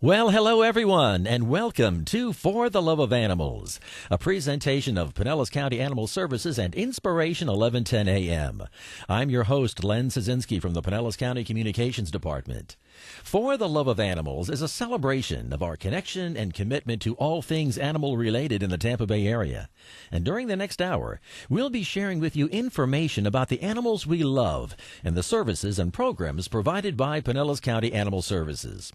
Well, hello everyone, and welcome to For the Love of Animals, a presentation of Pinellas County Animal Services and Inspiration 1110 AM. I'm your host, Len Szynski from the Pinellas County Communications Department. For the Love of Animals is a celebration of our connection and commitment to all things animal-related in the Tampa Bay area. And during the next hour, we'll be sharing with you information about the animals we love and the services and programs provided by Pinellas County Animal Services.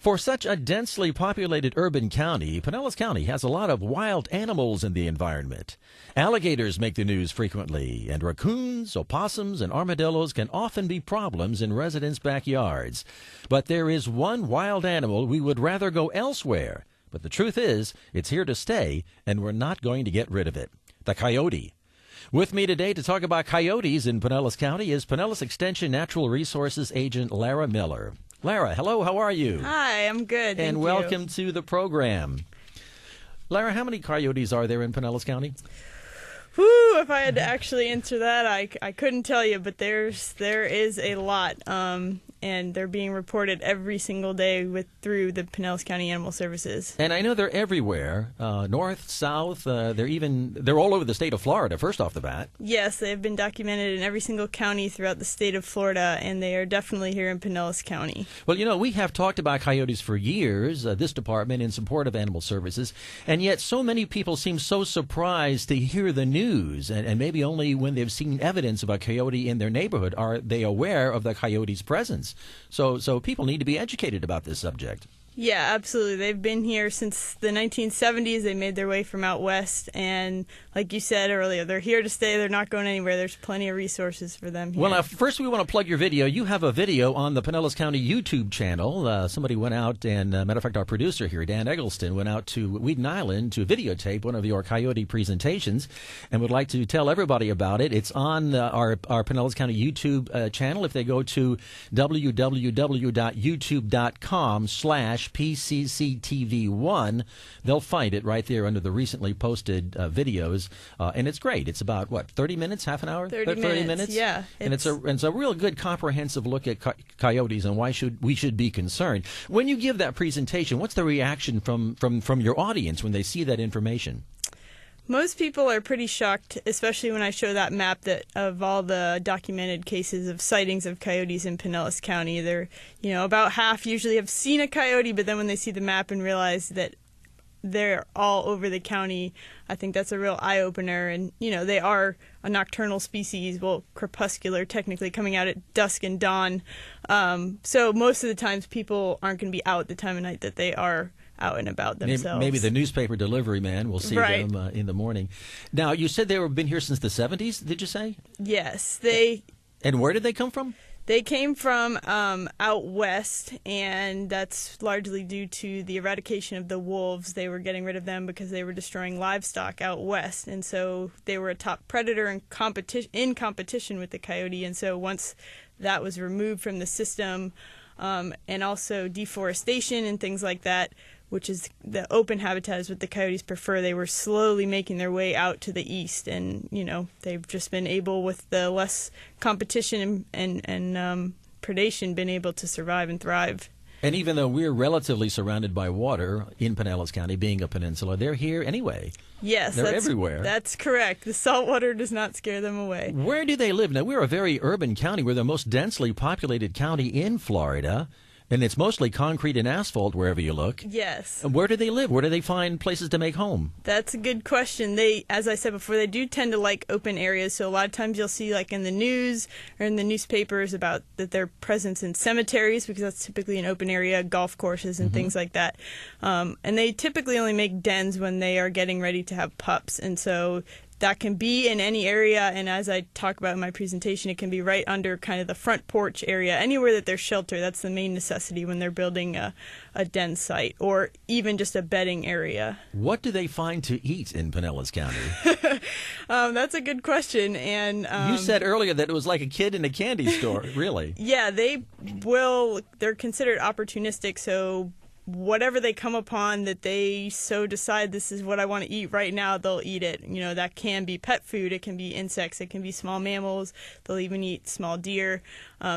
For such a densely populated urban county, Pinellas County has a lot of wild animals in the environment. Alligators make the news frequently, and raccoons, opossums, and armadillos can often be problems in residents' backyards. But there is one wild animal we would rather go elsewhere. But the truth is, it's here to stay, and we're not going to get rid of it. The coyote. With me today to talk about coyotes in Pinellas County is Pinellas Extension Natural Resources Agent Lara Miller. Lara, hello, how are you? Hi, I'm good. And welcome to the program. Lara, how many coyotes are there in Pinellas County? Whew, if I had to actually answer that, I couldn't tell you, but there is a lot, and they're being reported every single day through the Pinellas County Animal Services. And I know they're everywhere, north, south, they're all over the state of Florida, first off the bat. Yes, they've been documented in every single county throughout the state of Florida, and they are definitely here in Pinellas County. Well, you know, we have talked about coyotes for years, this department in support of animal services, and yet so many people seem so surprised to hear the news, and maybe only when they've seen evidence of a coyote in their neighborhood are they aware of the coyote's presence. So people need to be educated about this subject. Yeah, absolutely. They've been here since the 1970s. They made their way from out west, and like you said earlier, they're here to stay. They're not going anywhere. There's plenty of resources for them here. Well, now, first we want to plug your video. You have a video on the Pinellas County YouTube channel. Somebody went out, and matter of fact, our producer here, Dan Eggleston, went out to Weeden Island to videotape one of your coyote presentations, and would like to tell everybody about it. It's on our Pinellas County YouTube channel. If they go to www.youtube.com/PCCTV1, they'll find it right there under the recently posted videos, and it's great. It's about, 30 minutes, half an hour? 30 minutes, yeah. And it's a real good comprehensive look at coyotes and why we should be concerned. When you give that presentation, what's the reaction from your audience when they see that information? Most people are pretty shocked, especially when I show that map of all the documented cases of sightings of coyotes in Pinellas County. They're, about half usually have seen a coyote, but then when they see the map and realize that they're all over the county, I think that's a real eye-opener. And, they are a nocturnal species, crepuscular, technically, coming out at dusk and dawn. So most of the times people aren't going to be out at the time of night that they are out and about themselves. Maybe the newspaper delivery man will see them in the morning. Now, you said they were been here since the 70s, did you say? Yes. And where did they come from? They came from out west, and that's largely due to the eradication of the wolves. They were getting rid of them because they were destroying livestock out west, and so they were a top predator in competition with the coyote. And so once that was removed from the system, and also deforestation and things like that, which is the open habitat is what the coyotes prefer, they were slowly making their way out to the east. And, they've just been able, with the less competition and predation, been able to survive and thrive. And even though we're relatively surrounded by water in Pinellas County, being a peninsula, they're here anyway. Yes, they're everywhere. That's correct. The salt water does not scare them away. Where do they live? Now, we're a very urban county. We're the most densely populated county in Florida, and it's mostly concrete and asphalt wherever you look. Yes. And where do they live? Where do they find places to make home? That's a good question. They, as I said before, they do tend to like open areas. So a lot of times you'll see, like in the news or in the newspapers, about that their presence in cemeteries, because that's typically an open area, golf courses and things like that. And they typically only make dens when they are getting ready to have pups. And so that can be in any area, and as I talk about in my presentation, it can be right under kind of the front porch area, anywhere that there's shelter. That's the main necessity when they're building a den site, or even just a bedding area. What do they find to eat in Pinellas County? That's a good question. And you said earlier that it was like a kid in a candy store, really. Yeah, they're considered opportunistic, so whatever they come upon that they so decide this is what I want to eat right now, they'll eat it. That can be pet food, it can be insects, it can be small mammals, they'll even eat small deer.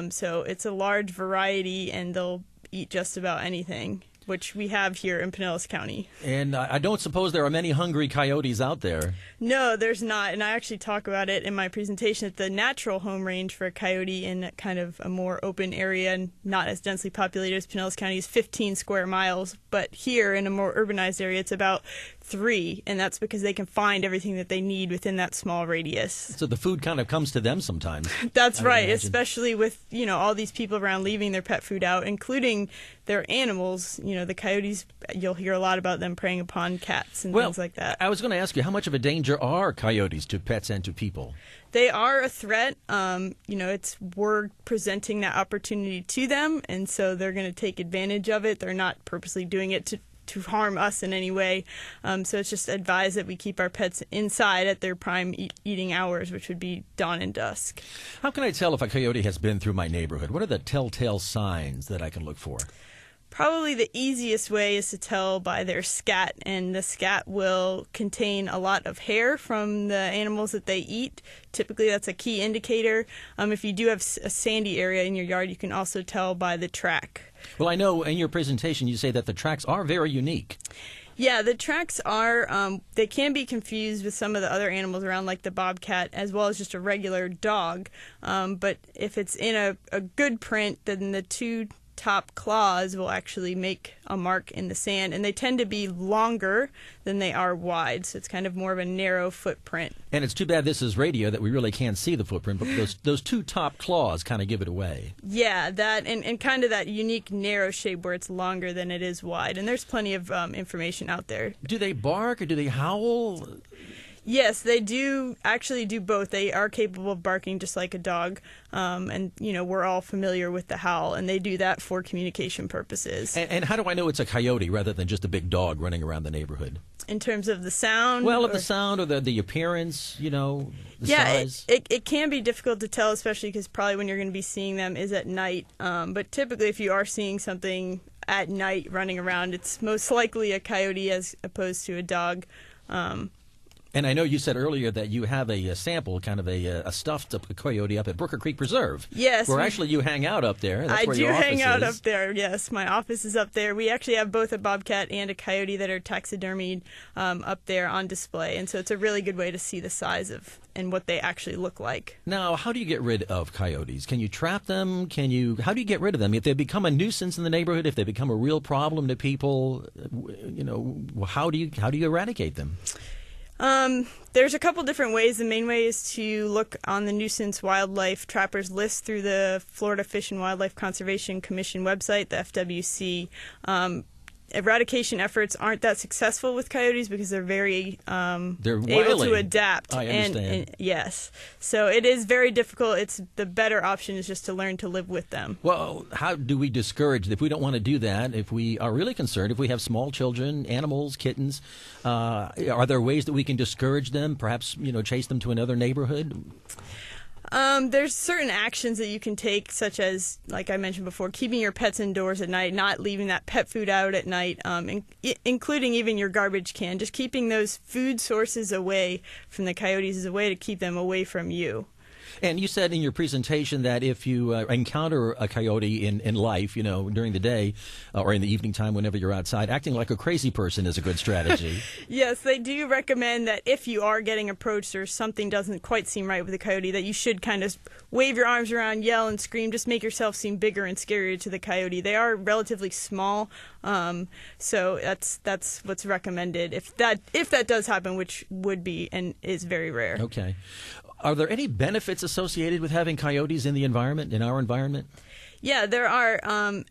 So it's a large variety, and they'll eat just about anything, which we have here in Pinellas County. And I don't suppose there are many hungry coyotes out there. No, there's not, and I actually talk about it in my presentation that the natural home range for a coyote in kind of a more open area and not as densely populated as Pinellas County is 15 square miles, but here in a more urbanized area it's about 3, and that's because they can find everything that they need within that small radius. So the food kind of comes to them sometimes. That's right, especially with, all these people around leaving their pet food out, including their animals. The coyotes, you'll hear a lot about them preying upon cats and things like that. I was going to ask you, how much of a danger are coyotes to pets and to people? They are a threat. We're presenting that opportunity to them, and so they're going to take advantage of it. They're not purposely doing it to harm us in any way. So it's just advised that we keep our pets inside at their prime eating hours, which would be dawn and dusk. How can I tell if a coyote has been through my neighborhood? What are the telltale signs that I can look for? Probably the easiest way is to tell by their scat, and the scat will contain a lot of hair from the animals that they eat. Typically, that's a key indicator. If you do have a sandy area in your yard, you can also tell by the track. Well, I know in your presentation you say that the tracks are very unique. Yeah, the tracks are, they can be confused with some of the other animals around, like the bobcat, as well as just a regular dog. But if it's in a good print, then the 2 top claws will actually make a mark in the sand, and they tend to be longer than they are wide, so it's kind of more of a narrow footprint. And it's too bad this is radio that we really can't see the footprint, but those 2 top claws kind of give it away. Yeah, that and kind of that unique narrow shape where it's longer than it is wide, and there's plenty of information out there. Do they bark or do they howl? Yes, they do actually do both. They are capable of barking just like a dog, and we're all familiar with the howl, and they do that for communication purposes. And how do I know it's a coyote rather than just a big dog running around the neighborhood? In terms of the sound? Well, of the sound or the appearance, the size. It can be difficult to tell, especially because probably when you're going to be seeing them is at night. But typically if you are seeing something at night running around, it's most likely a coyote as opposed to a dog. And I know you said earlier that you have a sample, kind of a stuffed coyote up at Brooker Creek Preserve. Yes. Where actually you hang out up there. That's where your office hang out is. up there, yes. My office is up there. We actually have both a bobcat and a coyote that are taxidermied up there on display. And so it's a really good way to see the size of and what they actually look like. Now, how do you get rid of coyotes? Can you trap them? How do you get rid of them? If they become a nuisance in the neighborhood, if they become a real problem to people, how do you eradicate them? There's a couple different ways. The main way is to look on the nuisance wildlife trappers list through the Florida Fish and Wildlife Conservation Commission website, the FWC. Eradication efforts aren't that successful with coyotes because they're very able to adapt. I understand. And yes, so it is very difficult. The better option is just to learn to live with them. Well, how do we discourage, if we don't want to do that, if we are really concerned, if we have small children, animals, kittens, are there ways that we can discourage them, perhaps chase them to another neighborhood? There's certain actions that you can take, such as, like I mentioned before, keeping your pets indoors at night, not leaving that pet food out at night, including even your garbage can. Just keeping those food sources away from the coyotes is a way to keep them away from you. And you said in your presentation that if you encounter a coyote in life, during the day or in the evening time, whenever you're outside, acting like a crazy person is a good strategy. Yes, they do recommend that if you are getting approached or something doesn't quite seem right with a coyote, that you should kind of wave your arms around, yell and scream, just make yourself seem bigger and scarier to the coyote. They are relatively small, so that's what's recommended if that does happen, which would be and is very rare. Okay. Are there any benefits associated with having coyotes in our environment? Yeah, there are.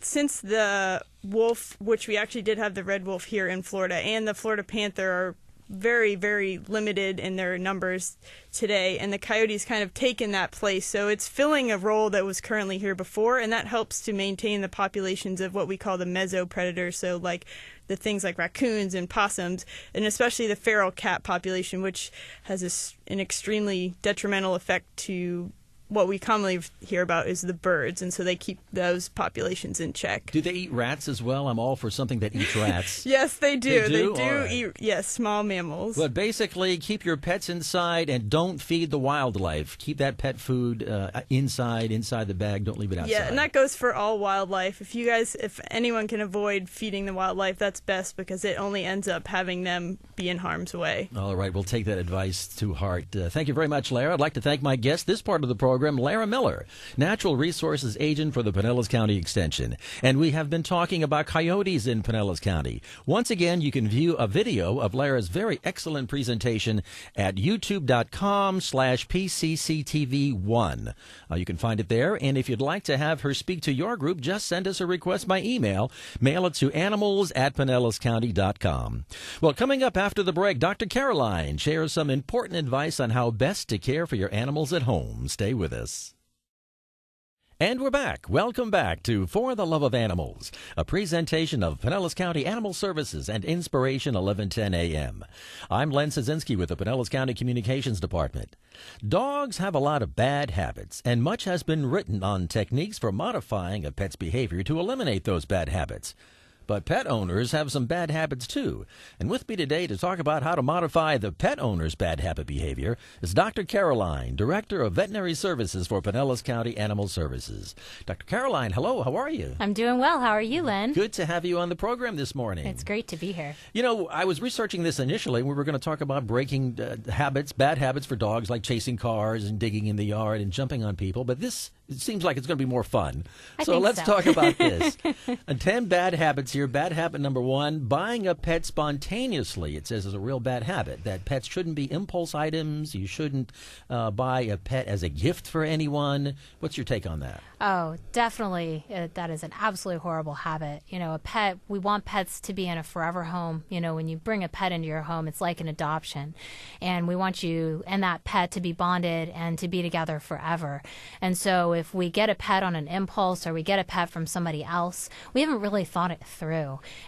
Since the wolf, which we actually did have the red wolf here in Florida, and the Florida panther are very, very limited in their numbers today, and the coyotes kind of taken that place. So it's filling a role that was currently here before, and that helps to maintain the populations of what we call the mesopredators, so like the things like raccoons and possums, and especially the feral cat population, which has an extremely detrimental effect to what we commonly hear about is the birds, and so they keep those populations in check. Do they eat rats as well? I'm all for something that eats rats. Yes, they do. They do right. eat, yes, small mammals. But basically, keep your pets inside and don't feed the wildlife. Keep that pet food inside the bag. Don't leave it outside. Yeah, and that goes for all wildlife. If anyone can avoid feeding the wildlife, that's best, because it only ends up having them be in harm's way. All right, we'll take that advice to heart. Thank you very much, Lara. I'd like to thank my guest this part of the program, Lara Miller, Natural Resources Agent for the Pinellas County Extension. And we have been talking about coyotes in Pinellas County. Once again, you can view a video of Lara's very excellent presentation at youtube.com/PCCTV1. You can find it there. And if you'd like to have her speak to your group, just send us a request by email. Mail it to animals@PinellasCounty.com. Well, coming up after the break, Dr. Caroline shares some important advice on how best to care for your animals at home. Stay with us. And we're back. Welcome back to For the Love of Animals, a presentation of Pinellas County Animal Services and Inspiration 1110 AM. I'm Len Szynski with the Pinellas County Communications Department. Dogs have a lot of bad habits, and much has been written on techniques for modifying a pet's behavior to eliminate those bad habits. But pet owners have some bad habits, too. And with me today to talk about how to modify the pet owner's bad habit behavior is Dr. Caroline, Director of Veterinary Services for Pinellas County Animal Services. Dr. Caroline, hello. How are you? I'm doing well. How are you, Len? Good to have you on the program this morning. It's great to be here. You know, I was researching this initially. We were going to talk about breaking bad habits for dogs, like chasing cars and digging in the yard and jumping on people. But it seems like it's going to be more fun. So let's talk about this. 10 bad habits here. Bad habit number 1, buying a pet spontaneously. It says is a real bad habit, that pets shouldn't be impulse items. You shouldn't buy a pet as a gift for anyone. What's your take on that? Oh, definitely. That is an absolutely horrible habit. You know, we want pets to be in a forever home. You know, when you bring a pet into your home, it's like an adoption. And we want you and that pet to be bonded and to be together forever. And so if we get a pet on an impulse or we get a pet from somebody else, we haven't really thought it through.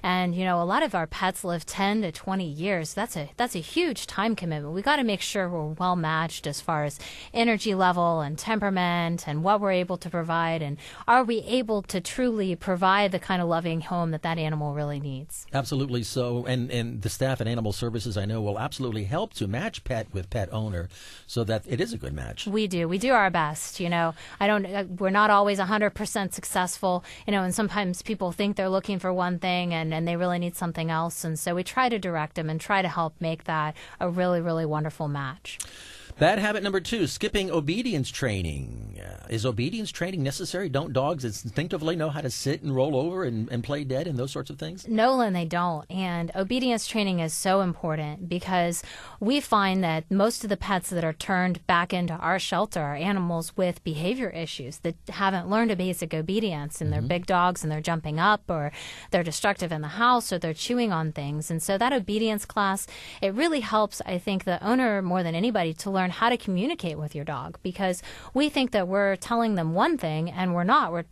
And, you know, a lot of our pets live 10 to 20 years. That's a huge time commitment. We got to make sure we're well matched as far as energy level and temperament and what we're able to provide. And are we able to truly provide the kind of loving home that animal really needs? Absolutely so. And the staff at Animal Services, I know, will absolutely help to match pet with pet owner so that it is a good match. We do. We do our best. You know, we're not always 100% successful, you know, and sometimes people think they're looking for one thing and they really need something else. And so we try to direct them and try to help make that a really, really wonderful match. Bad habit number 2, skipping obedience training. Is obedience training necessary? Don't dogs instinctively know how to sit and roll over and play dead and those sorts of things? No, Lynn, they don't. And obedience training is so important because we find that most of the pets that are turned back into our shelter are animals with behavior issues that haven't learned a basic obedience, and they're big dogs and they're jumping up, or they're destructive in the house, or they're chewing on things. And so that obedience class, it really helps, I think, the owner more than anybody to learn how to communicate with your dog, because we think that we're telling them one thing and we're not.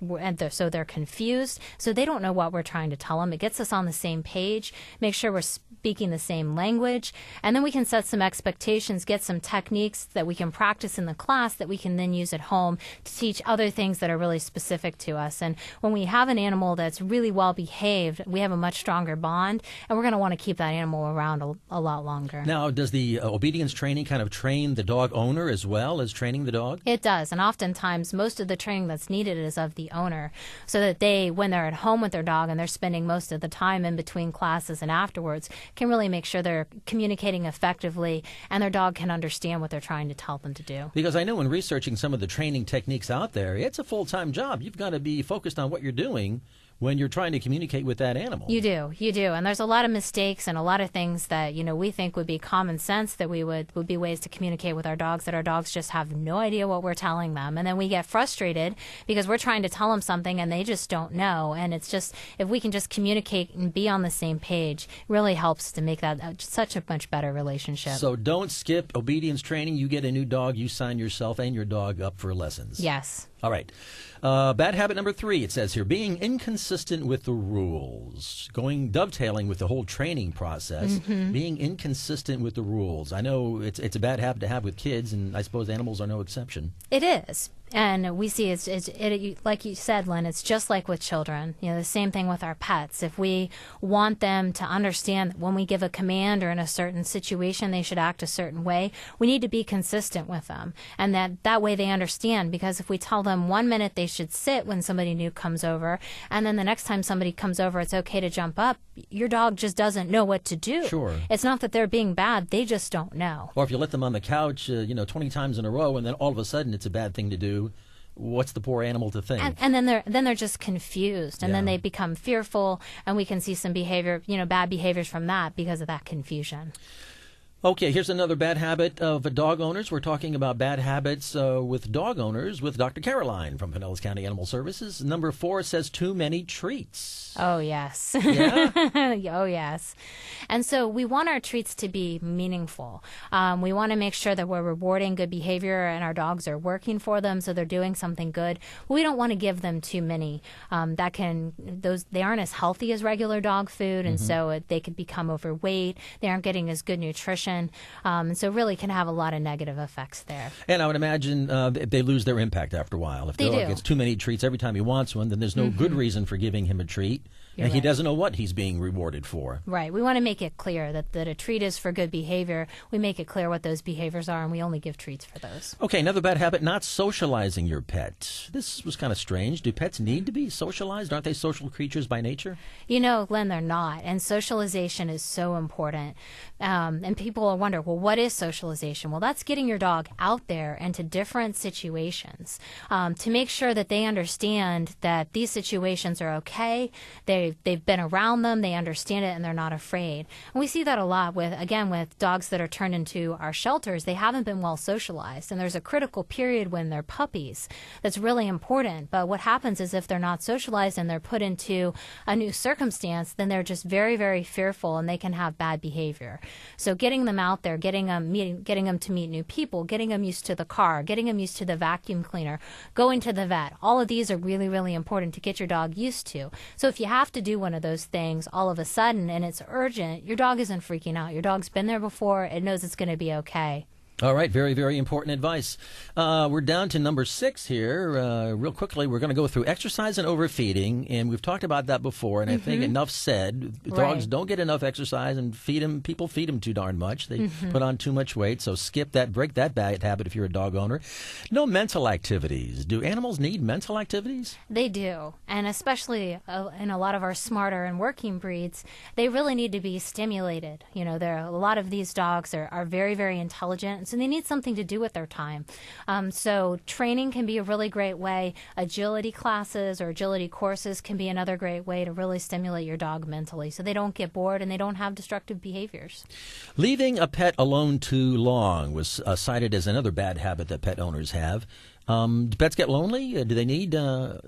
So they're confused, so they don't know what we're trying to tell them. It gets us on the same page, make sure we're speaking the same language, and then we can set some expectations, get some techniques that we can practice in the class that we can then use at home to teach other things that are really specific to us. And when we have an animal that's really well behaved, we have a much stronger bond, and we're going to want to keep that animal around a lot longer. Now, does the obedience training kind of train the dog owner as well as training the dog? It does, and oftentimes most of the training that's needed is of the owner, so that they, when they're at home with their dog and they're spending most of the time in between classes and afterwards, can really make sure they're communicating effectively and their dog can understand what they're trying to tell them to do. Because I know when researching some of the training techniques out there, it's a full-time job. You've got to be focused on what you're doing when you're trying to communicate with that animal. You do. And there's a lot of mistakes and a lot of things that, you know, we think would be common sense that would be ways to communicate with our dogs that our dogs just have no idea what we're telling them. And then we get frustrated because we're trying to tell them something and they just don't know. And it's just, if we can just communicate and be on the same page, really helps to make that such a much better relationship. So don't skip obedience training. You get a new dog, you sign yourself and your dog up for lessons. Yes. All right. Bad habit number 3, it says here, being inconsistent with the rules. Dovetailing with the whole training process, being inconsistent with the rules. I know it's a bad habit to have with kids, and I suppose animals are no exception. It is. And we see like you said, Lynn, it's just like with children. The same thing with our pets. If we want them to understand that when we give a command or in a certain situation they should act a certain way, we need to be consistent with them. And that way they understand, because if we tell them 1 minute they should sit when somebody new comes over, and then the next time somebody comes over it's okay to jump up, your dog just doesn't know what to do. Sure. It's not that they're being bad, they just don't know. Or if you let them on the couch, 20 times in a row, and then all of a sudden it's a bad thing to do, what's the poor animal to think? And then they're just confused, and then they become fearful, and we can see some behavior, bad behaviors from that because of that confusion. Okay, here's another bad habit of dog owners. We're talking about bad habits with dog owners with Dr. Caroline from Pinellas County Animal Services. Number 4 says too many treats. Oh, yes. Yeah? Oh, yes. And so we want our treats to be meaningful. We want to make sure that we're rewarding good behavior and our dogs are working for them, so they're doing something good. But we don't want to give them too many. They aren't as healthy as regular dog food, and so they could become overweight. They aren't getting as good nutrition. And so really can have a lot of negative effects there. And I would imagine they lose their impact after a while. If the dog gets too many treats every time he wants one, then there's no good reason for giving him a treat. And he doesn't know what he's being rewarded for. Right. We want to make it clear that a treat is for good behavior. We make it clear what those behaviors are, and we only give treats for those. Okay, another bad habit, not socializing your pet. This was kind of strange. Do pets need to be socialized? Aren't they social creatures by nature? Len, they're not. And socialization is so important. And people will wonder, well, what is socialization? Well, that's getting your dog out there into different situations to make sure that they understand that these situations are okay. They've been around them, they understand it, and they're not afraid. And we see that a lot with dogs that are turned into our shelters. They haven't been well socialized, and there's a critical period when they're puppies that's really important. But what happens is if they're not socialized and they're put into a new circumstance, then they're just very, very fearful, and they can have bad behavior. So getting them out there, getting them to meet new people, getting them used to the car, getting them used to the vacuum cleaner, going to the vet, all of these are really, really important to get your dog used to. So if you have to do one of those things all of a sudden and it's urgent, your dog isn't freaking out. Your dog's been there before. It knows it's going to be okay. All right, very, very important advice. We're down to number 6 here. Real quickly, we're going to go through exercise and overfeeding, and we've talked about that before, and I think enough said. Dogs don't get enough exercise, and people feed them too darn much. They put on too much weight, so break that bad habit if you're a dog owner. No mental activities. Do animals need mental activities? They do, and especially in a lot of our smarter and working breeds, they really need to be stimulated. A lot of these dogs are very, very intelligent, so they need something to do with their time. So training can be a really great way. Agility classes or agility courses can be another great way to really stimulate your dog mentally so they don't get bored and they don't have destructive behaviors. Leaving a pet alone too long was cited as another bad habit that pet owners have. Do pets get lonely? Do they need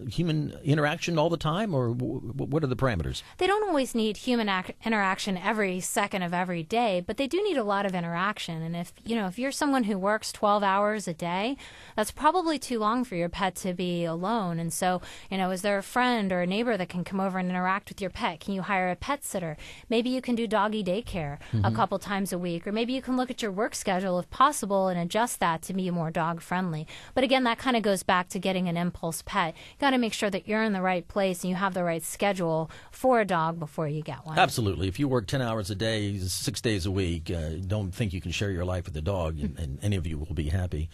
human interaction all the time, or what are the parameters? They don't always need human interaction every second of every day, but they do need a lot of interaction. And if you're someone who works 12 hours a day, that's probably too long for your pet to be alone. And so, is there a friend or a neighbor that can come over and interact with your pet? Can you hire a pet sitter? Maybe you can do doggy daycare a couple times a week, or maybe you can look at your work schedule if possible and adjust that to be more dog friendly. But again, that kind of goes back to getting an impulse pet. You got to make sure that you're in the right place and you have the right schedule for a dog before you get one. Absolutely. If you work 10 hours a day, 6 days a week, don't think you can share your life with a dog, and any of you will be happy.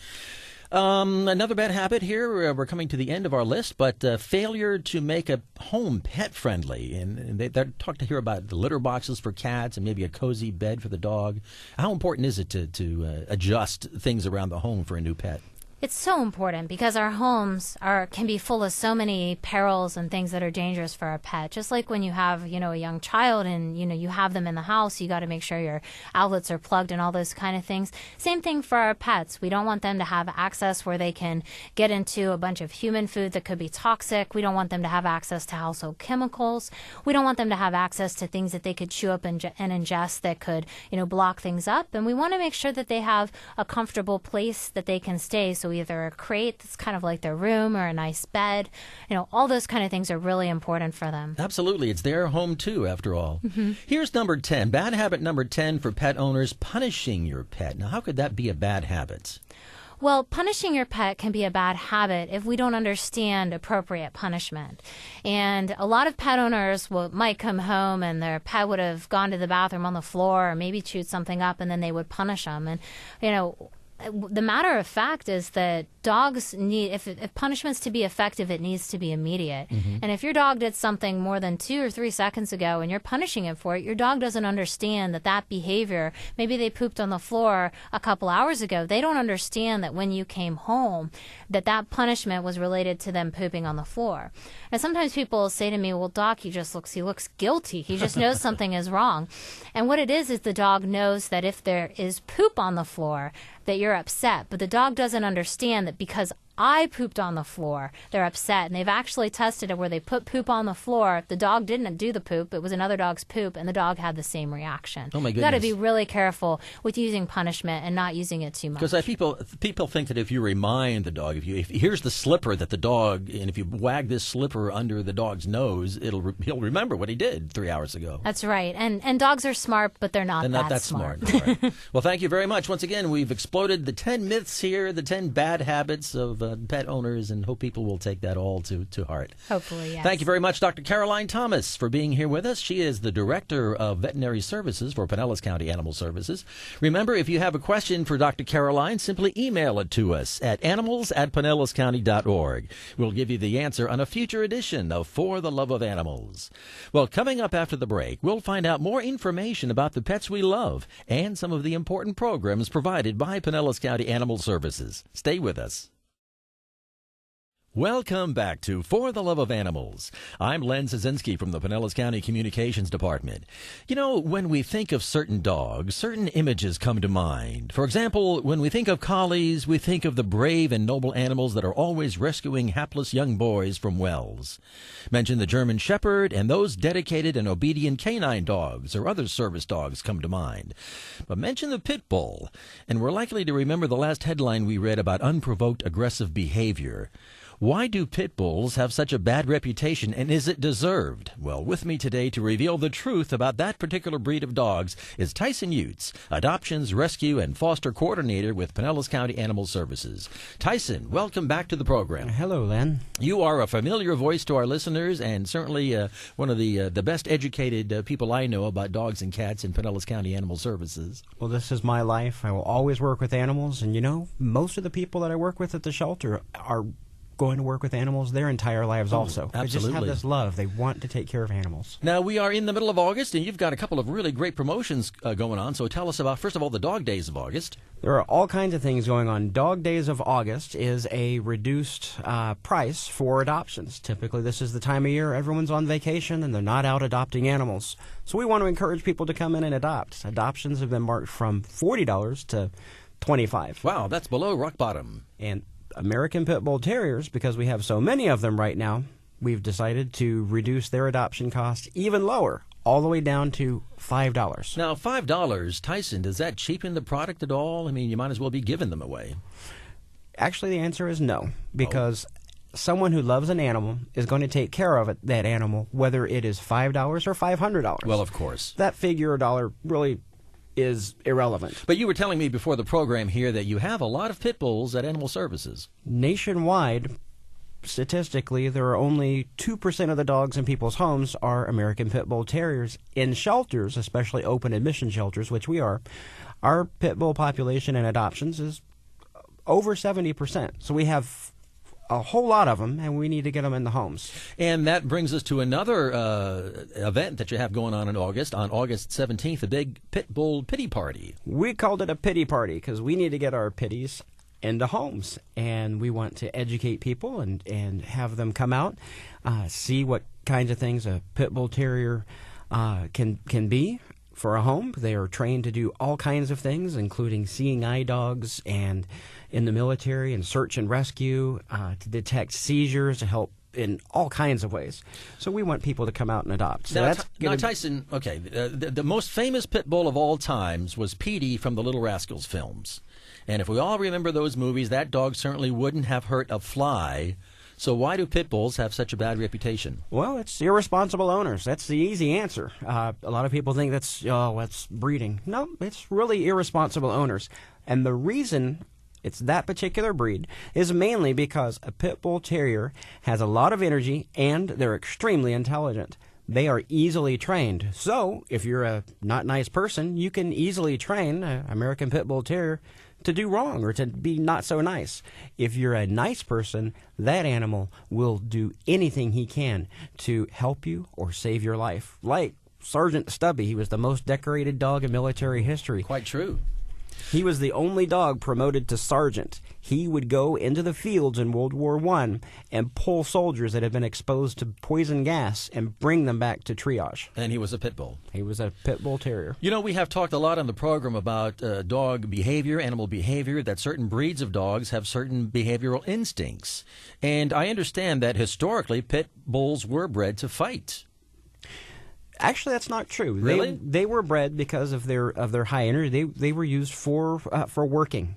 Another bad habit here, we're coming to the end of our list, but failure to make a home pet friendly. And they're talking here about the litter boxes for cats and maybe a cozy bed for the dog. How important is it to adjust things around the home for a new pet? It's so important because our homes can be full of so many perils and things that are dangerous for our pet. Just like when you have, a young child and, you have them in the house, you got to make sure your outlets are plugged and all those kind of things. Same thing for our pets. We don't want them to have access where they can get into a bunch of human food that could be toxic. We don't want them to have access to household chemicals. We don't want them to have access to things that they could chew up and ingest that could, block things up. And we want to make sure that they have a comfortable place that they can stay. So either a crate that's kind of like their room or a nice bed. All those kind of things are really important for them. Absolutely. It's their home, too, after all. Here's number 10. Bad habit number 10 for pet owners, punishing your pet. Now, how could that be a bad habit? Well, punishing your pet can be a bad habit if we don't understand appropriate punishment. And a lot of pet owners might come home and their pet would have gone to the bathroom on the floor or maybe chewed something up, and then they would punish them. And, the matter of fact is that dogs need, if punishment's to be effective, it needs to be immediate. Mm-hmm. And if your dog did something more than 2 or 3 seconds ago and you're punishing it for it, your dog doesn't understand that behavior, maybe they pooped on the floor a couple hours ago. They don't understand that when you came home, that punishment was related to them pooping on the floor. And sometimes people say to me, well, Doc, he looks guilty. He just knows something is wrong. And what it is the dog knows that if there is poop on the floor, that you're upset, but the dog doesn't understand that because I pooped on the floor, they're upset. And they've actually tested it where they put poop on the floor. The dog didn't do the poop. It was another dog's poop, and the dog had the same reaction. Oh, my goodness. You've got to be really careful with using punishment and not using it too much. Because people think that if you remind the dog, if here's the slipper that the dog, and if you wag this slipper under the dog's nose, he'll remember what he did 3 hours ago. That's right. And dogs are smart, but they're not that smart. Right. Well, thank you very much. Once again, we've exploded the 10 myths here, the 10 bad habits of pet owners, and hope people will take that all to heart. Hopefully, yes. Thank you very much, Dr. Caroline Thomas, for being here with us. She is the Director of Veterinary Services for Pinellas County Animal Services. Remember, if you have a question for Dr. Caroline, simply email it to us at animals@pinellascounty.org. We'll give you the answer on a future edition of For the Love of Animals. Well, coming up after the break, we'll find out more information about the pets we love and some of the important programs provided by Pinellas County Animal Services. Stay with us. Welcome back to For the Love of Animals. I'm Len Szynski from the Pinellas County Communications Department. When we think of certain dogs, certain images come to mind. For example, when we think of collies, we think of the brave and noble animals that are always rescuing hapless young boys from wells. Mention the German Shepherd, and those dedicated and obedient canine dogs or other service dogs come to mind. But mention the pit bull, and we're likely to remember the last headline we read about unprovoked aggressive behavior. Why do pit bulls have such a bad reputation, and is it deserved? Well, with me today to reveal the truth about that particular breed of dogs is Tyson Youts, Adoptions, Rescue, and Foster Coordinator with Pinellas County Animal Services. Tyson, welcome back to the program. Hello, Len. You are a familiar voice to our listeners, and certainly one of the best educated people I know about dogs and cats in Pinellas County Animal Services. Well, this is my life. I will always work with animals, and most of the people that I work with at the shelter are going to work with animals their entire lives also. Absolutely. They just have this love. They want to take care of animals. Now, we are in the middle of August, and you've got a couple of really great promotions going on. So tell us about, first of all, the Dog Days of August. There are all kinds of things going on. Dog Days of August is a reduced price for adoptions. Typically, this is the time of year everyone's on vacation and they're not out adopting animals. So we want to encourage people to come in and adopt. Adoptions have been marked from $40 to $25. Wow, that's below rock bottom. And American Pit Bull Terriers, because we have so many of them right now, we've decided to reduce their adoption cost even lower, all the way down to $5. Now, $5, Tyson, does that cheapen the product at all? I mean, you might as well be giving them away. Actually, the answer is no, because someone who loves an animal is going to take care of that animal, whether it is $5 or $500. Well, of course. That figure or dollar really is irrelevant. But you were telling me before the program here that you have a lot of pit bulls at Animal Services. Nationwide, statistically, there are only 2% of the dogs in people's homes are American Pit Bull Terriers. In shelters, especially open admission shelters, which we are, our pit bull population in adoptions is over 70%. So we have a whole lot of them, and we need to get them in the homes. And that brings us to another event that you have going on in August. On August 17th, a big Pit Bull Pity Party. We called it a pity party because we need to get our pitties into homes, and we want to educate people and have them come out, see what kinds of things a Pit Bull Terrier can be for a home. They are trained to do all kinds of things, including seeing eye dogs and in the military and search and rescue, to detect seizures, to help in all kinds of ways. So we want people to come out and adopt. So now Tyson, okay, the most famous pit bull of all times was Petey from the Little Rascals films. And if we all remember those movies, that dog certainly wouldn't have hurt a fly. So why do pit bulls have such a bad reputation? Well, it's irresponsible owners. That's the easy answer. A lot of people think that's breeding. No, it's really irresponsible owners. And the reason it's that particular breed, is mainly because a pit bull terrier has a lot of energy and they're extremely intelligent. They are easily trained. So if you're a not nice person, you can easily train an American Pit Bull Terrier to do wrong or to be not so nice. If you're a nice person, that animal will do anything he can to help you or save your life. Like Sergeant Stubby, he was the most decorated dog in military history. Quite true. He was the only dog promoted to sergeant. He would go into the fields in World War I and pull soldiers that had been exposed to poison gas and bring them back to triage. And he was a pit bull. He was a pit bull terrier. You know, we have talked a lot on the program about dog behavior, animal behavior, that certain breeds of dogs have certain behavioral instincts. And I understand that historically pit bulls were bred to fight. Actually, that's not true. Really? They were bred because of their high energy. They were used for working,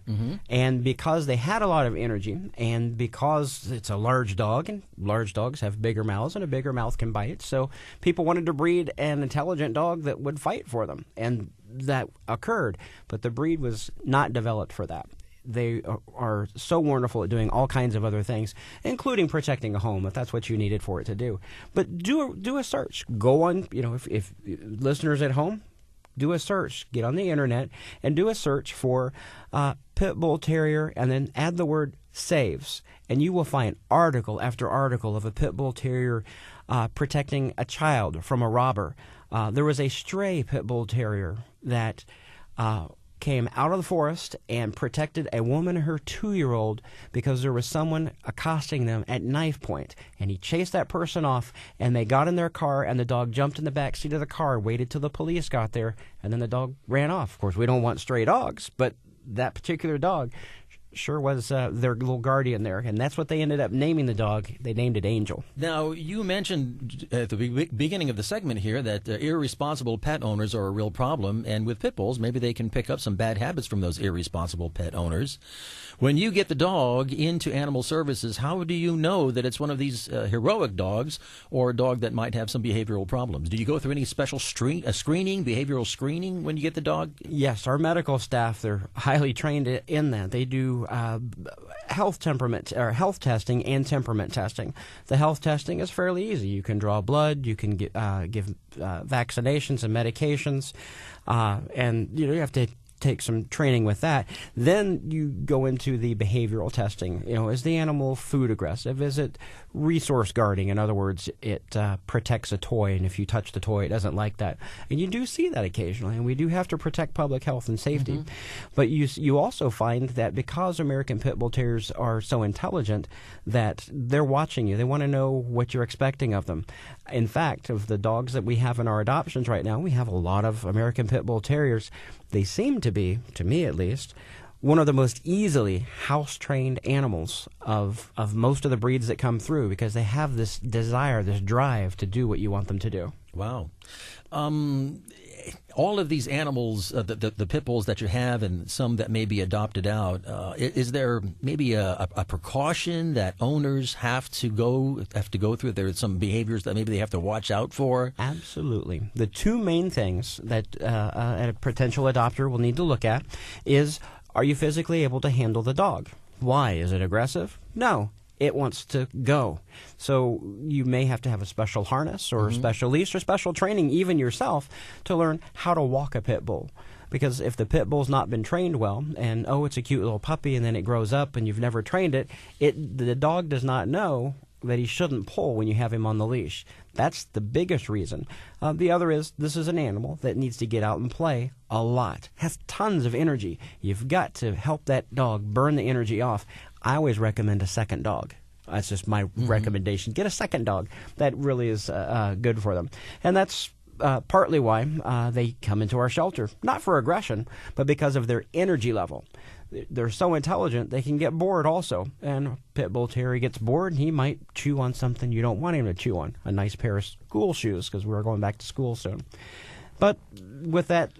and because they had a lot of energy, and because it's a large dog, and large dogs have bigger mouths, and a bigger mouth can bite. So people wanted to breed an intelligent dog that would fight for them, and that occurred. But the breed was not developed for that. They are so wonderful at doing all kinds of other things, including protecting a home, if that's what you needed for it to do. But do a search. Go on, if listeners at home, do a search. Get on the internet and do a search for Pit Bull Terrier and then add the word saves. And you will find article after article of a Pit Bull Terrier protecting a child from a robber. There was a stray Pit Bull Terrier that came out of the forest and protected a woman and her 2-year-old because there was someone accosting them at knife point. And he chased that person off, and they got in their car, and the dog jumped in the back seat of the car, waited till the police got there, and then the dog ran off. Of course, we don't want stray dogs, but that particular dog sure was their little guardian there, and that's what they ended up naming the dog. They named it Angel. Now, you mentioned at the beginning of the segment here that irresponsible pet owners are a real problem, and with pit bulls, maybe they can pick up some bad habits from those irresponsible pet owners. When you get the dog into animal services, how do you know that it's one of these heroic dogs or a dog that might have some behavioral problems? Do you go through any special screening, behavioral screening when you get the dog? Yes, our medical staff, they're highly trained in that. They do health testing and temperament testing. The health testing is fairly easy. You can draw blood, you can give vaccinations and medications, and you have to take some training with that. Then you go into the behavioral testing. Is the animal food aggressive? Is it resource guarding? In other words, it protects a toy, and if you touch the toy, it doesn't like that. And you do see that occasionally, and we do have to protect public health and safety. But you also find that because American Pit Bull Terriers are so intelligent that they're watching you. They want to know what you're expecting of them. In fact, of the dogs that we have in our adoptions right now, we have a lot of American Pit Bull Terriers. They seem to be, to me at least, one of the most easily house-trained animals of most of the breeds that come through because they have this desire, this drive to do what you want them to do. Wow. All of these animals, the pit bulls that you have and some that may be adopted out, is there maybe a precaution that owners have to go through? There are some behaviors that maybe they have to watch out for? Absolutely. The two main things that a potential adopter will need to look at is, are you physically able to handle the dog? Why? Is it aggressive? No. It wants to go. So you may have to have a special harness or a special leash or special training, even yourself, to learn how to walk a pit bull. Because if the pit bull's not been trained well, and it's a cute little puppy, and then it grows up and you've never trained it, the dog does not know that he shouldn't pull when you have him on the leash. That's the biggest reason. The other is this is an animal that needs to get out and play a lot, has tons of energy. You've got to help that dog burn the energy off. I always recommend a second dog. That's just my recommendation. Get a second dog. That really is good for them. And that's partly why they come into our shelter. Not for aggression, but because of their energy level. They're so intelligent, they can get bored also. And a Pit Bull Terrier gets bored, and he might chew on something you don't want him to chew on. A nice pair of school shoes, because we're going back to school soon. But with that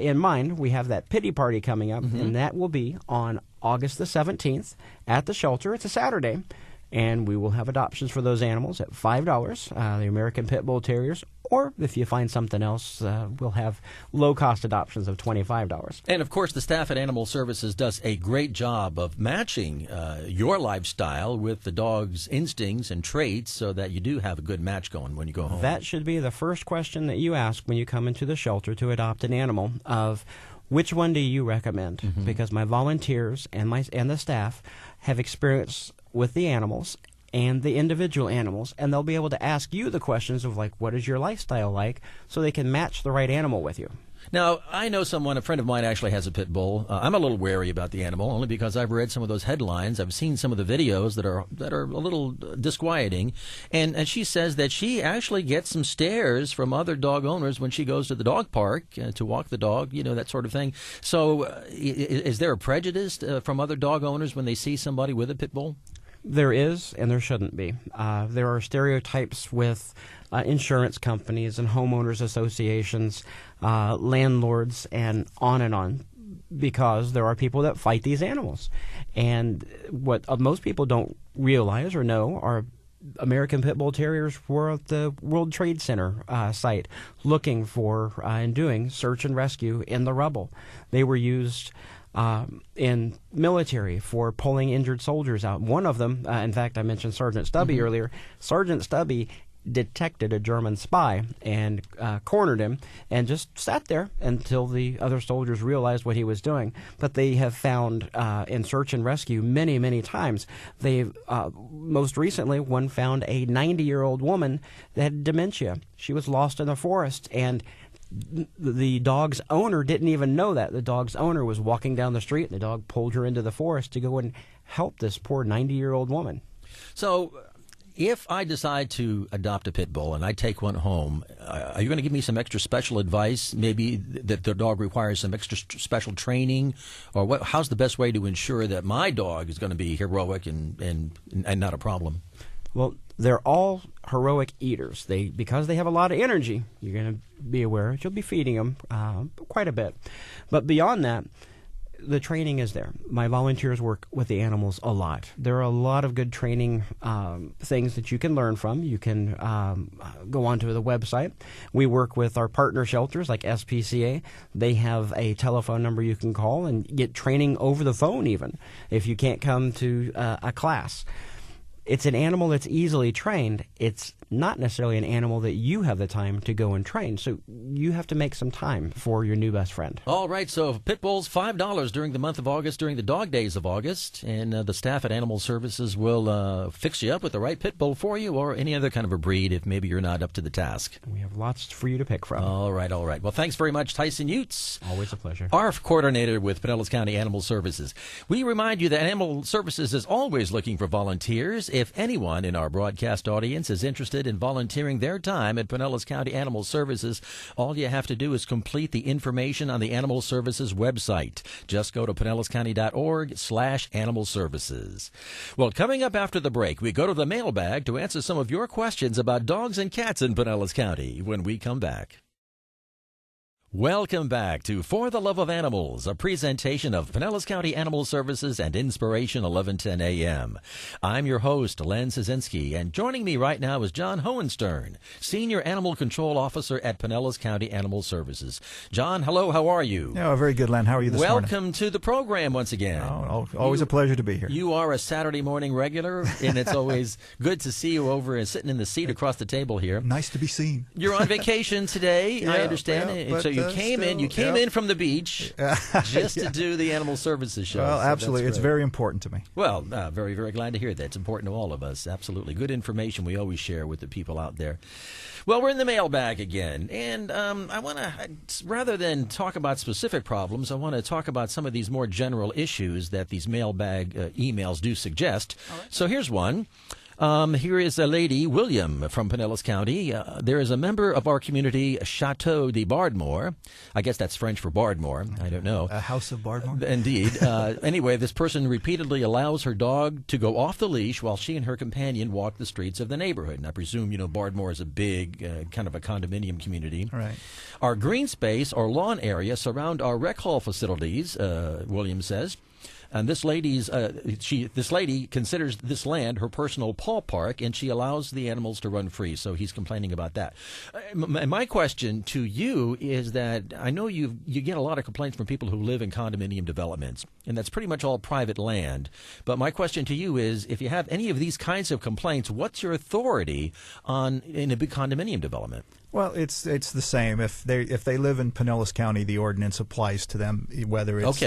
in mind, we have that pity party coming up, and that will be on August the 17th at the shelter. It's a Saturday, and we will have adoptions for those animals at $5, the American Pit Bull Terriers, Or if you find something else, we'll have low-cost adoptions of $25. And, of course, the staff at Animal Services does a great job of matching your lifestyle with the dog's instincts and traits so that you do have a good match going when you go home. That should be the first question that you ask when you come into the shelter to adopt an animal of which one do you recommend? Because my volunteers and the staff have experience with the animals and the individual animals, and they'll be able to ask you the questions of, like, what is your lifestyle like, so they can match the right animal with you. Now, I know a friend of mine actually has a pit bull. I'm a little wary about the animal, only because I've read some of those headlines. I've seen some of the videos that are a little disquieting. And she says that she actually gets some stares from other dog owners when she goes to the dog park to walk the dog, that sort of thing. So is there a prejudice from other dog owners when they see somebody with a pit bull? There is, and there shouldn't be. There are stereotypes with insurance companies and homeowners associations, landlords, and on, because there are people that fight these animals. And what most people don't realize or know are American Pit Bull Terriers were at the World Trade Center site looking for and doing search and rescue in the rubble. They were used in military for pulling injured soldiers out. One of them, in fact, I mentioned Sergeant Stubby earlier. Sergeant Stubby detected a German spy and cornered him and just sat there until the other soldiers realized what he was doing. But they have found in search and rescue many, many times. They've most recently, one found a 90-year-old woman that had dementia. She was lost in the forest, and the dog's owner didn't even know that. The dog's owner was walking down the street, and the dog pulled her into the forest to go and help this poor 90-year-old woman. So if I decide to adopt a pit bull and I take one home, are you going to give me some extra special advice, maybe that the dog requires some extra special training? Or how's the best way to ensure that my dog is going to be heroic and not a problem? Well, they're all heroic eaters. Because they have a lot of energy, you're going to be aware that you'll be feeding them quite a bit. But beyond that, the training is there. My volunteers work with the animals a lot. There are a lot of good training things that you can learn from. You can go onto the website. We work with our partner shelters like SPCA. They have a telephone number you can call and get training over the phone even if you can't come to a class. It's an animal that's easily trained. It's not necessarily an animal that you have the time to go and train. So you have to make some time for your new best friend. All right, so pit bulls, $5 during the month of August, during the dog days of August. And the staff at Animal Services will fix you up with the right pit bull for you, or any other kind of a breed if maybe you're not up to the task. We have lots for you to pick from. All right. Well, thanks very much, Tyson Youts. Always a pleasure. Our coordinator with Pinellas County Animal Services. We remind you that Animal Services is always looking for volunteers. If anyone in our broadcast audience is interested in volunteering their time at Pinellas County Animal Services, all you have to do is complete the information on the Animal Services website. Just go to pinellascounty.org/animal services. Well, coming up after the break, we go to the mailbag to answer some of your questions about dogs and cats in Pinellas County when we come back. Welcome back to For the Love of Animals, a presentation of Pinellas County Animal Services and Inspiration 1110 AM. I'm your host, Len Szynski, and joining me right now is John Hohenstern, Senior Animal Control Officer at Pinellas County Animal Services. John, hello, how are you? Yeah, very good, Len. How are you this morning? Welcome to the program once again. Always a pleasure to be here. You are a Saturday morning regular, and it's always good to see you over and sitting in the seat across the table here. Nice to be seen. You're on vacation today, I understand. So you came in from the beach just to do the Animal Services show. Well, so absolutely. It's very important to me. Well, very, very glad to hear that. It's important to all of us. Absolutely. Good information we always share with the people out there. Well, we're in the mailbag again, and I want to, rather than talk about specific problems, I want to talk about some of these more general issues that these mailbag emails do suggest. Right. So here's one. Here is a lady, William, from Pinellas County. There is a member of our community, Chateau de Bardmore. I guess that's French for Bardmore. I don't know. A house of Bardmore? Indeed. Anyway, this person repeatedly allows her dog to go off the leash while she and her companion walk the streets of the neighborhood. And I presume, Bardmore is a big, kind of a condominium community. Right. Our green space or lawn area surround our rec hall facilities, William says. And this this lady considers this land her personal paw park, and she allows the animals to run free. So he's complaining about that. My question to you is that I know you get a lot of complaints from people who live in condominium developments, and that's pretty much all private land. But my question to you is, if you have any of these kinds of complaints, what's your authority in a big condominium development? Well, it's the same. If they live in Pinellas County, the ordinance applies to them. Whether it's,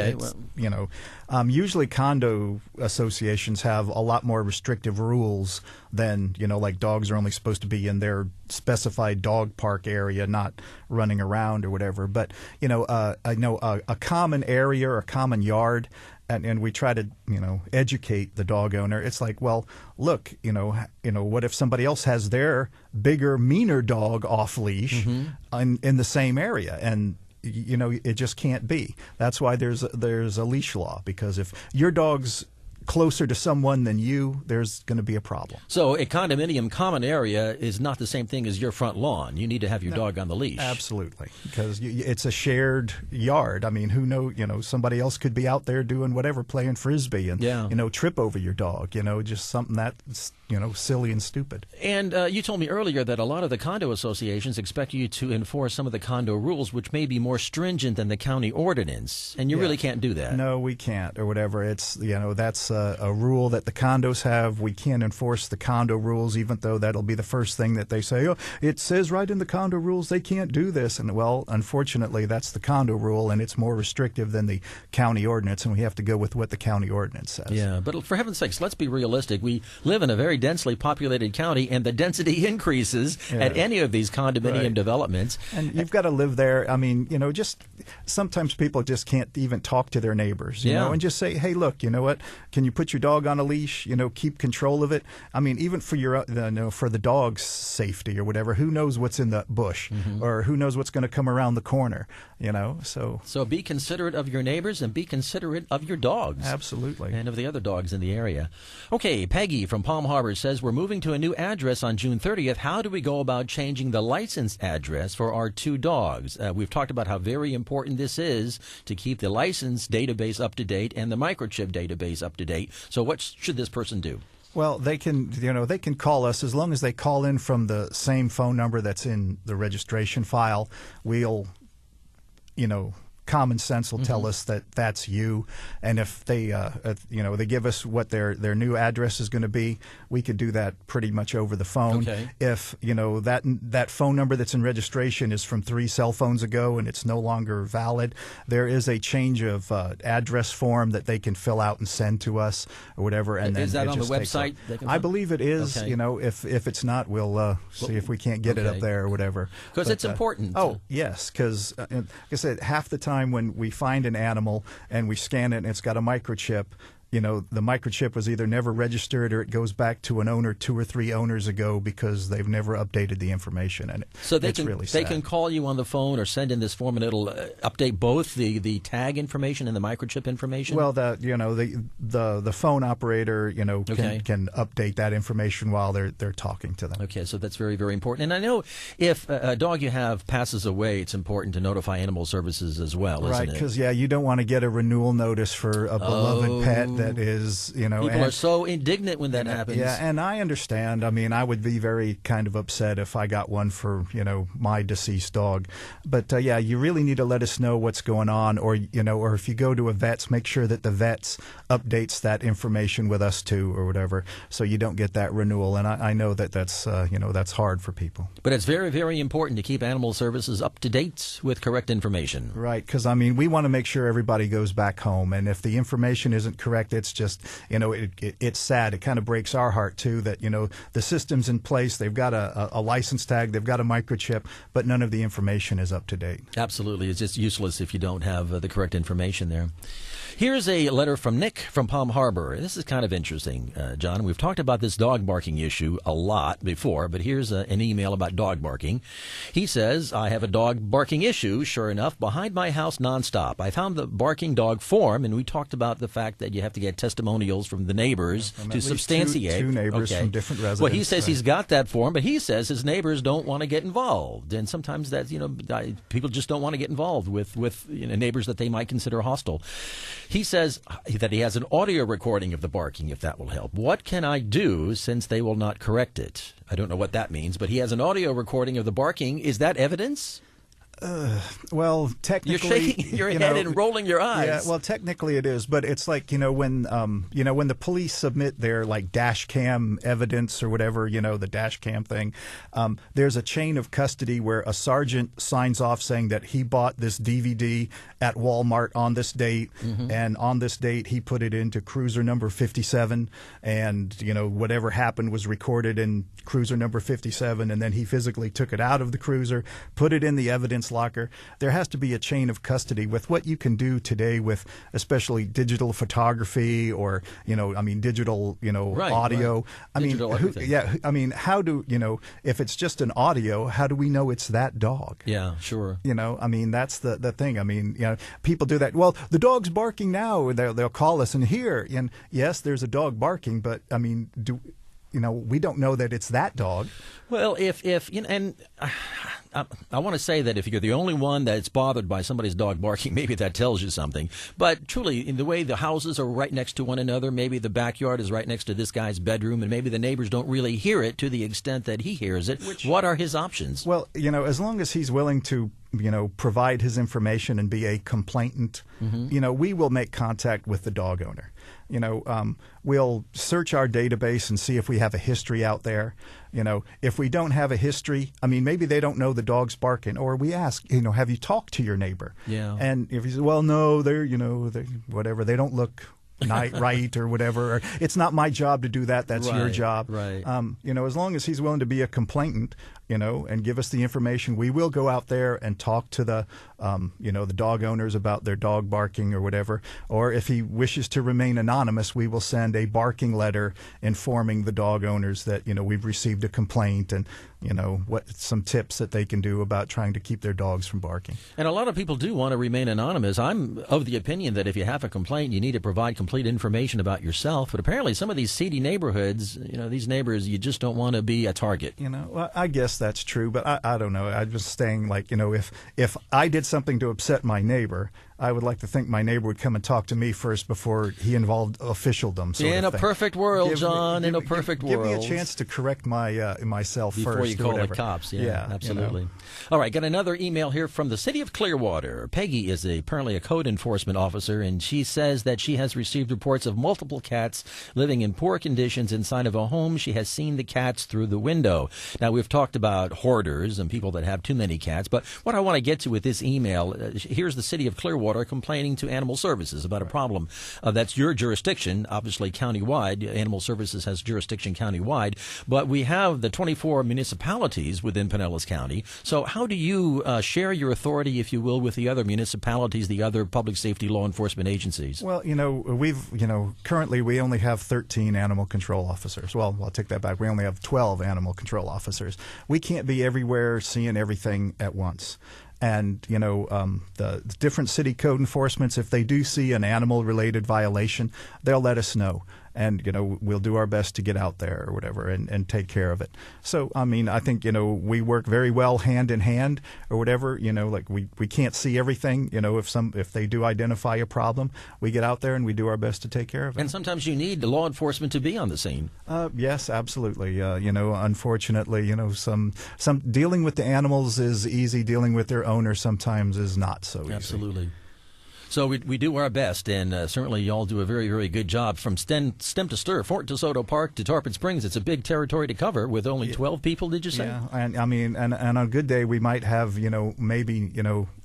usually condo associations have a lot more restrictive rules than like dogs are only supposed to be in their specified dog park area, not running around or whatever. But I know a common area or a common yard. And we try to, educate the dog owner. It's like, well, look, what if somebody else has their bigger, meaner dog off leash in the same area? And it just can't be. That's why there's a leash law, because if your dog's closer to someone than you, there's going to be a problem. So a condominium common area is not the same thing as your front lawn. You need to have your dog on the leash. Absolutely, because it's a shared yard. I mean, who knows? Somebody else could be out there doing whatever, playing frisbee, and trip over your dog. Just something that's silly and stupid. And you told me earlier that a lot of the condo associations expect you to enforce some of the condo rules, which may be more stringent than the county ordinance, and you really can't do that. No, we can't, or whatever. It's that's a rule that the condos have. We can't enforce the condo rules, even though that'll be the first thing that they say. Oh, it says right in the condo rules they can't do this. And well, unfortunately, that's the condo rule, and it's more restrictive than the county ordinance, and we have to go with what the county ordinance says. Yeah, but for heaven's sakes, let's be realistic. We live in a very densely populated county, and the density increases at any of these condominium developments. And you've got to live there. I mean, just sometimes people just can't even talk to their neighbors, you know, and just say, hey, look, you know what? Can you put your dog on a leash? Keep control of it. I mean, even for for the dog's safety or whatever, who knows what's in the bush or who knows what's going to come around the corner, So be considerate of your neighbors and be considerate of your dogs. Absolutely. And of the other dogs in the area. Okay, Peggy from Palm Harbor says, we're moving to a new address on June 30th. How do we go about changing the license address for our two dogs? We've talked about how very important this is to keep the license database up to date and the microchip database up to date. So what should this person do? Well, they can call us as long as they call in from the same phone number that's in the registration file. We'll, common sense will tell us that that's you, and if they they give us what their new address is going to be, we could do that pretty much over the phone. Okay. If that phone number that's in registration is from 3 cell phones ago and it's no longer valid, there is a change of address form that they can fill out and send to us or whatever. And is then that on the website? I believe it is. Okay. If it's not, we'll see if we can't get it up there or whatever. Because it's important. Oh yes, because like I said, half the time when we find an animal and we scan it and it's got a microchip, the microchip was either never registered or it goes back to an owner 2 or 3 owners ago because they've never updated the information. And so it's really sad. They can call you on the phone or send in this form, and it'll update both the tag information and the microchip information. Well, the phone operator can update that information while they're talking to them. Okay, so that's very, very important. And I know if a dog you have passes away, it's important to notify Animal Services as well, isn't it? Right, because you don't want to get a renewal notice for a beloved pet. That is, people are so indignant when that happens. Yeah, and I understand. I mean, I would be very kind of upset if I got one for, my deceased dog. But you really need to let us know what's going on, or if you go to a vet's, make sure that the vet's updates that information with us too, or whatever, so you don't get that renewal. And I know that's that's hard for people. But it's very, very important to keep Animal Services up to date with correct information. Right, because we want to make sure everybody goes back home, and if the information isn't correct, it's just, it's sad. It kind of breaks our heart, too, that, the system's in place. They've got a license tag. They've got a microchip, but none of the information is up to date. Absolutely. It's just useless if you don't have the correct information there. Here's a letter from Nick from Palm Harbor. This is kind of interesting, John. We've talked about this dog barking issue a lot before, but here's an email about dog barking. He says, I have a dog barking issue, sure enough, behind my house nonstop. I found the barking dog form, and we talked about the fact that you have have to get testimonials from the neighbors to substantiate. Two neighbors from different residents. Well, he says he's got that form, but he says his neighbors don't want to get involved, and sometimes that's people just don't want to get involved with neighbors that they might consider hostile. He says that he has an audio recording of the barking, if that will help. What can I do since they will not correct it? I don't know what that means, but he has an audio recording of the barking. Is that evidence? Well, technically, you're shaking your head and rolling your eyes. Yeah, well, technically it is, but it's like when the police submit their like dash cam evidence or whatever, the dash cam thing. There's a chain of custody where a sergeant signs off saying that he bought this DVD at Walmart on this date, and on this date he put it into cruiser number 57, and whatever happened was recorded in cruiser number 57, and then he physically took it out of the cruiser, put it in the evidence locker. There has to be a chain of custody with what you can do today with especially digital photography or digital audio. Right. Digital everything. How do if it's just an audio, how do we know it's that dog? Yeah, sure. That's the thing. People do that. Well, the dog's barking now. They'll call us and hear. And yes, there's a dog barking, but we don't know that it's that dog. Well, I want to say that if you're the only one that's bothered by somebody's dog barking, maybe that tells you something. But truly, in the way the houses are right next to one another, maybe the backyard is right next to this guy's bedroom, and maybe the neighbors don't really hear it to the extent that he hears it. What are his options? Well, as long as he's willing to provide his information and be a complainant, we will make contact with the dog owner. We'll search our database and see if we have a history out there. If we don't have a history, maybe they don't know the dog's barking, or we ask, have you talked to your neighbor? Yeah. And if he says, well, no, they whatever, they don't look right or whatever. Or, it's not my job to do that. That's your job. Right. As long as he's willing to be a complainant, and give us the information, we will go out there and talk to the dog owners about their dog barking or whatever. Or if he wishes to remain anonymous, we will send a barking letter informing the dog owners that, we've received a complaint and, what some tips that they can do about trying to keep their dogs from barking. And a lot of people do want to remain anonymous. I'm of the opinion that if you have a complaint, you need to provide complete information about yourself. But apparently some of these seedy neighborhoods, these neighbors, you just don't want to be a target. Well, I guess that's true, but I don't know. I'm just saying, if I did something to upset my neighbor, I would like to think my neighbor would come and talk to me first before he involved officialdom. In a perfect world, John, in a perfect world. Give me a chance to correct myself before first. Before you call the cops. Yeah, absolutely. All right, got another email here from the city of Clearwater. Peggy is apparently a code enforcement officer, and she says that she has received reports of multiple cats living in poor conditions inside of a home. She has seen the cats through the window. Now, we've talked about hoarders and people that have too many cats, but what I want to get to with this email, here's the city of Clearwater complaining to Animal Services about a problem that's your jurisdiction, obviously countywide. Animal Services has jurisdiction countywide, but we have the 24 municipalities within Pinellas County. So how do you share your authority, if you will, with the other municipalities, the other public safety law enforcement agencies? Well, currently we only have 13 animal control officers. Well, I'll take that back. We only have 12 animal control officers. We can't be everywhere seeing everything at once. And, the different city code enforcements, if they do see an animal-related violation, they'll let us know. And, we'll do our best to get out there or whatever and take care of it. So, I think, we work very well hand in hand or whatever. We can't see everything. If they do identify a problem, we get out there and we do our best to take care of it. And sometimes you need law enforcement to be on the scene. Yes, absolutely. Unfortunately, some dealing with the animals is easy. Dealing with their owner sometimes is not so easy. Absolutely. So we do our best, and certainly you all do a very, very good job. From stem to stir, Fort DeSoto Park to Tarpon Springs, it's a big territory to cover with only 12 people, did you say? Yeah, and and on a good day we might have, maybe,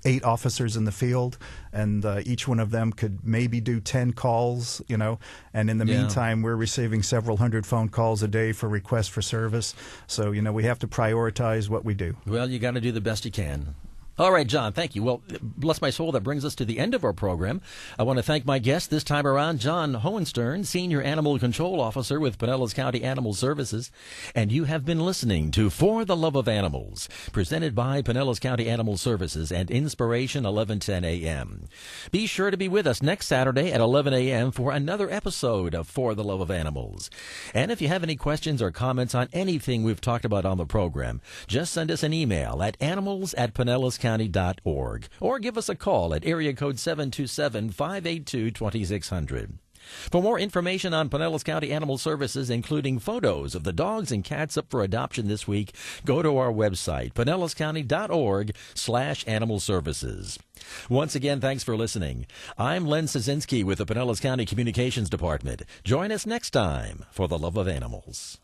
8 officers in the field, and each one of them could maybe do 10 calls, and in the meantime we're receiving several hundred phone calls a day for requests for service. So, we have to prioritize what we do. Well, you got to do the best you can. All right, John, thank you. Well, bless my soul, that brings us to the end of our program. I want to thank my guest this time around, John Hohenstern, Senior Animal Control Officer with Pinellas County Animal Services. And you have been listening to For the Love of Animals, presented by Pinellas County Animal Services and Inspiration 1110 a.m. Be sure to be with us next Saturday at 11 a.m. for another episode of For the Love of Animals. And if you have any questions or comments on anything we've talked about on the program, just send us an email at animals@pinellascounty.org or give us a call at area code 727-582-2600. For more information on Pinellas County Animal Services, including photos of the dogs and cats up for adoption this week, go to our website, pinellascounty.org/animal services. Once again, thanks for listening. I'm Len Szynski with the Pinellas County Communications Department. Join us next time for The Love of Animals.